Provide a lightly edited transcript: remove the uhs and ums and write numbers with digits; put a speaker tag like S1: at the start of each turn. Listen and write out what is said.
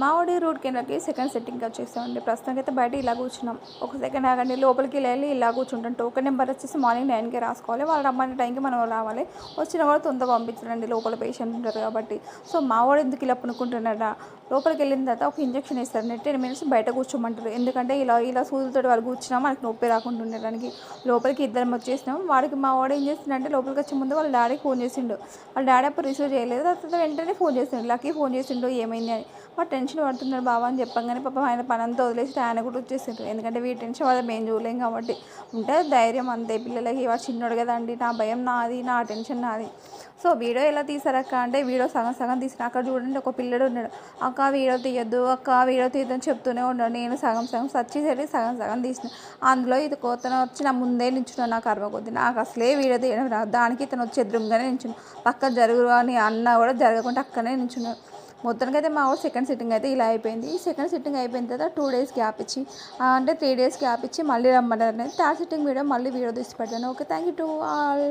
S1: మామిడి రూట్ కిందకి సెకండ్ సెట్టింగ్కి వచ్చేసామండి. ప్రస్తుతానికి అయితే బయట ఇలా కూర్చున్నాం. ఒక సెకండ్ ఆగండి, లోపలికి వెళ్ళి ఇలా కూర్చుంటాం. టోకెన్ నెంబర్ వచ్చేసి మార్నింగ్ 9కి రాసుకోవాలి. వాళ్ళు రమ్మనే టైంకి మనం రావాలి. వచ్చిన కూడా తొందర పంపించాలండి, లోపల పేషెంట్ ఉంటారు కాబట్టి. సో మావాడు ఎందుకు ఇలా పనుకుంటున్నాడా, లోపలికి వెళ్ళిన తర్వాత ఒక ఇంజక్షన్ ఇస్తారు. 10 మినిట్స్ బయట కూర్చోమంటారు. ఎందుకంటే ఇలా సూదులతో వాళ్ళు కూర్చున్నా మనకి నొప్పి రాకుండా ఉండడానికి. లోపలికి ఇద్దరం వచ్చేసినాం. మా వాడు ఏం చేసిందంటే లోపలికి వచ్చే ముందు వాళ్ళ డాడీకి ఫోన్ చేసిండు. వాళ్ళ డాడీ అప్పుడు రిసీవ్ చేయలేదు. తర్వాత వెంటనే ఫోన్ చేసిండు, లక్కీ ఫోన్ చేసిండు ఏమైంది అని. వాడు టెన్షన్ పడుతున్నాడు బాబా అని చెప్పంగానే పాపం ఆయన పని అంతా వదిలేసి ఆయన కూడా వచ్చేసిండ్రు. ఎందుకంటే వీటి టెన్షన్ వాళ్ళ మేము చూడలేం కాబట్టి. ఉంటే ధైర్యం అంతే పిల్లలకి. వాడు చిన్నోడు కదా అండి, నా భయం నాది, నా టెన్షన్ నాది. సో వీడియో ఎలా తీసారక్క అంటే వీడియో సగం సగం తీసిన. అక్కడ చూడండి ఒక పిల్లడు ఉన్నాడు, అక్క వీడియో తీయద్దు, అక్క వీడియో తీయద్దని చెప్తూనే ఉన్నాడు. నేను సగం సగం సచ్చేసరికి సగం సగం తీసిన. అందులో ఇది కోతను వచ్చి నా ముందే నించున్నాడు. నాకు అరవ కొద్ది నాకు అసలే వీడియో తీయడం రాదు. దానికి ఇతను వచ్చి ఎదురుగానే నించున్నాడు. పక్క జరుగు అని అన్నా కూడా జరగకుండా అక్కడనే నించున్నాడు. మొత్తానికి అయితే మా ఊరు సెకండ్ సిట్టింగ్ అయితే ఇలా అయిపోయింది. ఈ సెకండ్ సిట్టింగ్ అయిపోయిన తర్వాత 2 డేస్ గ్యాప్ ఇచ్చి అంటే 3 డేస్ గ్యాప్ ఇచ్చి మళ్ళీ రమ్మన్నారు. థర్డ్ సిట్టింగ్ వీడియో మళ్ళీ తీసి పెట్టాను. Okay, thank you to all.